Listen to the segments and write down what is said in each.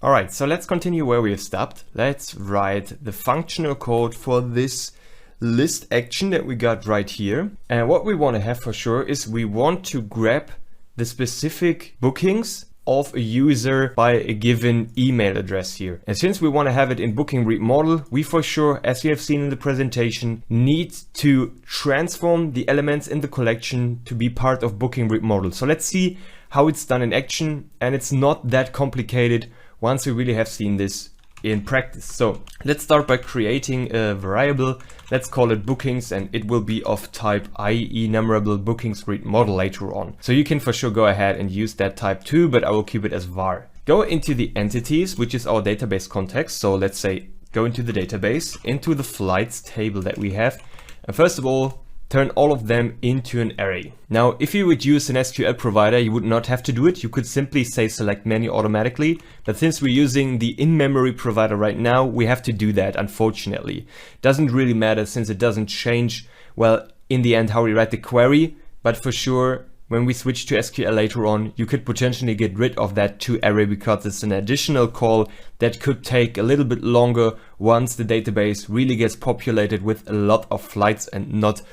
Alright, so let's continue where we have stopped. Let's write the functional code for this list action that we got right here. And what we want to have for sure is we want to grab the specific bookings of a user by a given email address here. And since we want to have it in booking read model, we for sure, as you have seen in the presentation, need to transform the elements in the collection to be part of booking read model. So let's see how it's done in action, and it's not that complicated once we really have seen this in practice. So let's start by creating a variable. Let's call it bookings, and it will be of type enumerable bookings read model later on. So you can for sure go ahead and use that type too, but I will keep it as var. Go into the entities, which is our database context. So let's say go into the database, into the flights table that we have. And first of all, turn all of them into an array. Now, if you would use an SQL provider, you would not have to do it. You could simply say select menu automatically. But since we're using the in-memory provider right now, we have to do that, unfortunately. Doesn't really matter since it doesn't change, well, in the end, how we write the query. But for sure, when we switch to SQL later on, you could potentially get rid of that to array because it's an additional call that could take a little bit longer once the database really gets populated with a lot of flights and not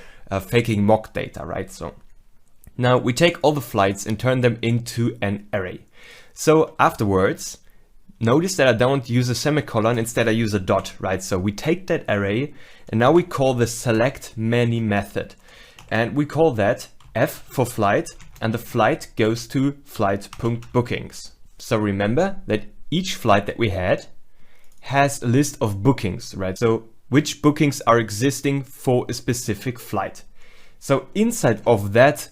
faking mock data, right? So now we take all the flights and turn them into an array. So afterwards, notice that I don't use a semicolon, instead I use a dot, right? So we take that array and now we call the select many method, and we call that f for flight, and the flight goes to flight.bookings. So remember that each flight that we had has a list of bookings, right? So which bookings are existing for a specific flight. So inside of that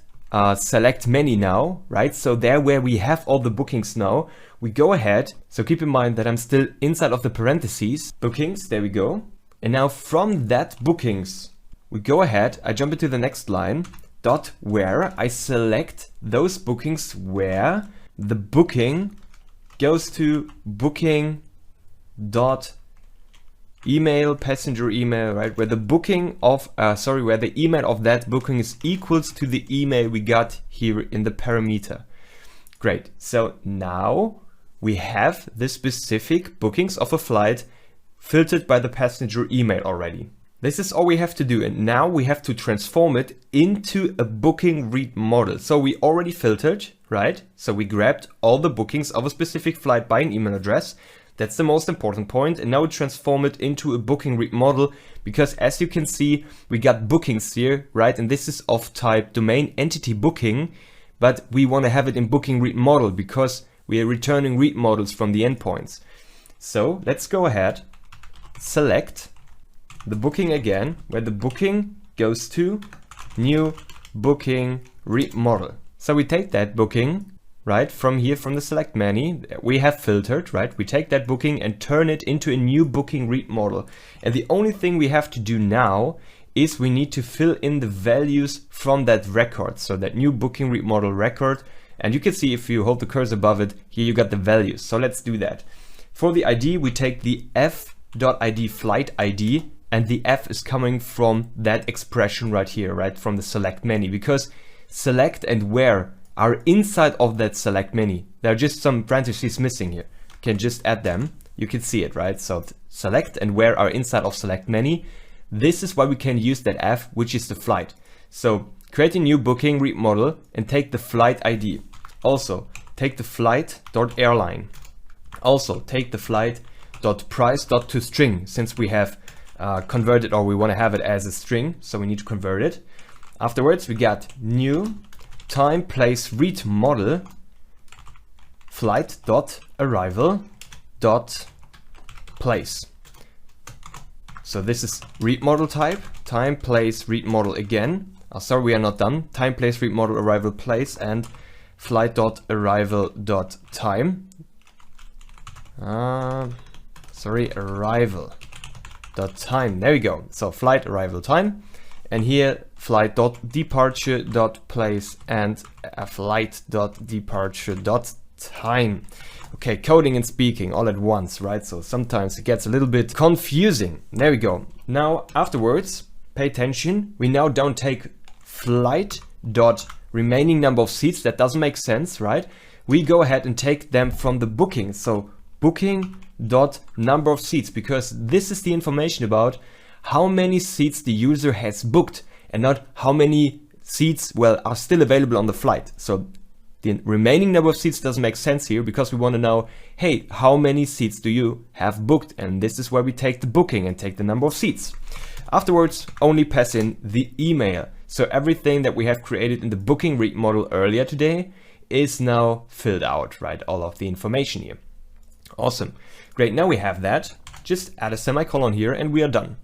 select many now, right? So there where we have all the bookings now, we go ahead. So keep in mind that I'm still inside of the parentheses, bookings, there we go. And now from that bookings, we go ahead, I jump into the next line, dot where I select those bookings where the booking goes to booking dot email, passenger email, right? Where the booking of, where the email of that booking is equals to the email we got here in the parameter. Great. So now we have the specific bookings of a flight filtered by the passenger email already. This is all we have to do. And now we have to transform it into a booking read model. So we already filtered, right? So we grabbed all the bookings of a specific flight by an email address. That's the most important point. And now we transform it into a booking read model, because as you can see, we got bookings here, right? And this is of type domain entity booking, but we want to have it in booking read model because we are returning read models from the endpoints. So let's go ahead, select the booking again, where the booking goes to new booking read model. So we take that booking, right, from here, from the select many, we have filtered, right? We take that booking and turn it into a new booking read model. And the only thing we have to do now is we need to fill in the values from that record. So that new booking read model record. And you can see if you hold the cursor above it, here you got the values. So let's do that. For the ID, we take the f.id flight ID, and the f is coming from that expression right here, right? From the select many, because select and where are inside of that select many. There are just some parentheses missing here. You can just add them. You can see it, right? So select and where are inside of select many. This is why we can use that f, which is the flight. So create a new booking read model and take the flight ID. Also take the flight.airline. Also take the flight.price.toString, since we have converted, or we want to have it as a string, so we need to convert it. Afterwards, we got new time place read model flight.arrival.place. So this is read model type, time place read model again. Sorry, we are not done. Time place read model arrival place and flight.arrival.time. Arrival.time. There we go. So flight arrival time. And here flight.departure.place and flight.departure.time. Okay, coding and speaking all at once, right? So sometimes it gets a little bit confusing. There we go. Now afterwards, pay attention. We now don't take flight dot remaining number of seats. That doesn't make sense, right? We go ahead and take them from the booking. So booking.number of seats, because this is the information about how many seats the user has booked and not how many seats, well, are still available on the flight. So the remaining number of seats doesn't make sense here because we want to know, hey, how many seats do you have booked? And this is where we take the booking and take the number of seats. Afterwards, only pass in the email. So everything that we have created in the booking read model earlier today is now filled out, right? All of the information here. Awesome. Great. Now we have that. Just add a semicolon here and we are done.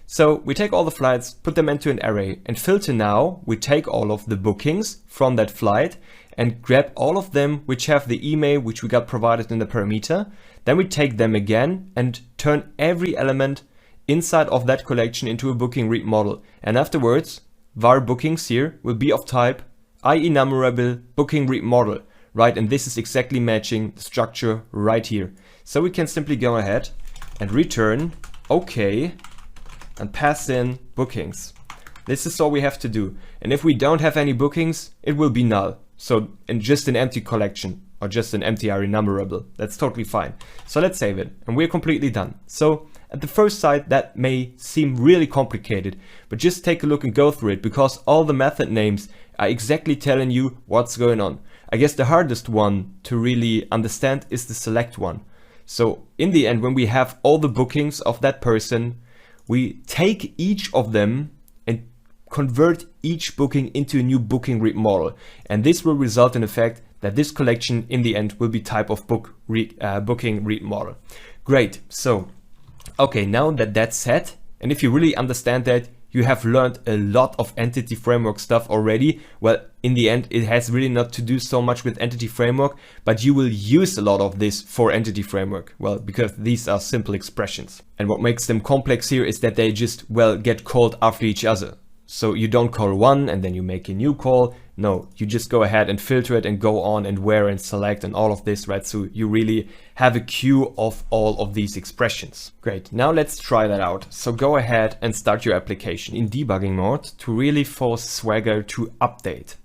So we take all the flights, put them into an array, and filter now. We take all of the bookings from that flight and grab all of them which have the email which we got provided in the parameter. Then we take them again and turn every element inside of that collection into a booking read model. And afterwards, var bookings here will be of type enumerable booking read model, right? And this is exactly matching the structure right here. So we can simply go ahead and return OK and pass in bookings. This is all we have to do. And if we don't have any bookings, it will be null. So in just an empty collection or just an empty enumerable, that's totally fine. So let's save it and we're completely done. So at the first sight, that may seem really complicated, but just take a look and go through it because all the method names are exactly telling you what's going on. I guess the hardest one to really understand is the select one. So in the end, when we have all the bookings of that person, we take each of them and convert each booking into a new booking read model. And this will result in the fact that this collection in the end will be type of booking read model. Great. So, okay, now that that's set, and if you really understand that, you have learned a lot of entity framework stuff already. Well, in the end, it has really not to do so much with entity framework, but you will use a lot of this for entity framework. Well, because these are simple expressions. And what makes them complex here is that they just, well, get called after each other. So you don't call one and then you make a new call. No, you just go ahead and filter it and go on and where and select and all of this, right? So you really have a queue of all of these expressions. Great, now let's try that out. So go ahead and start your application in debugging mode to really force Swagger to update.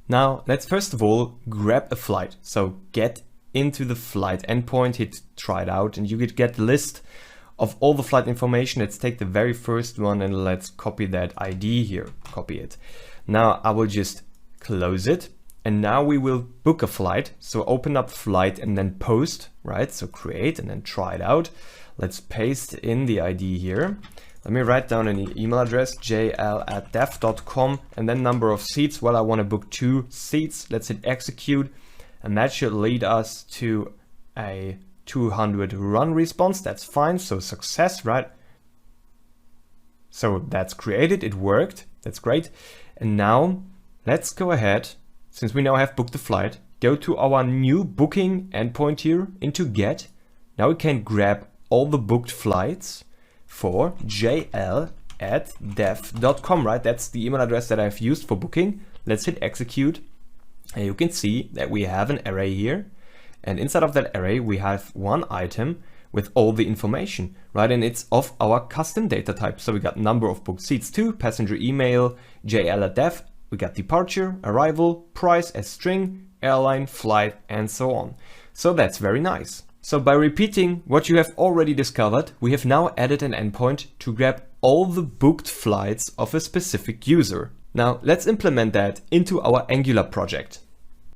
Now let's first of all grab a flight. So get into the flight endpoint, hit try it out, and you could get the list of all the flight information. Let's take the very first one and let's copy that ID here, copy it. Now I will just close it and now we will book a flight. So open up flight and then post, right? So create and then try it out. Let's paste in the ID here. Let me write down an email address, jl@dev.com, and then number of seats. Well, I want to book 2 seats. Let's hit execute and that should lead us to a 200 run response. That's fine. So success, right? So that's created. It worked. That's great. And now let's go ahead, since we now have booked the flight, go to our new booking endpoint here into get. Now we can grab all the booked flights for jl@dev.com, right? That's the email address that I've used for booking. Let's hit execute. And you can see that we have an array here. And inside of that array, we have one item with all the information, right? And it's of our custom data type. So we got number of booked seats 2, passenger email, jl@dev. We got departure, arrival, price as string, airline, flight, and so on. So that's very nice. So by repeating what you have already discovered, we have now added an endpoint to grab all the booked flights of a specific user. Now let's implement that into our Angular project.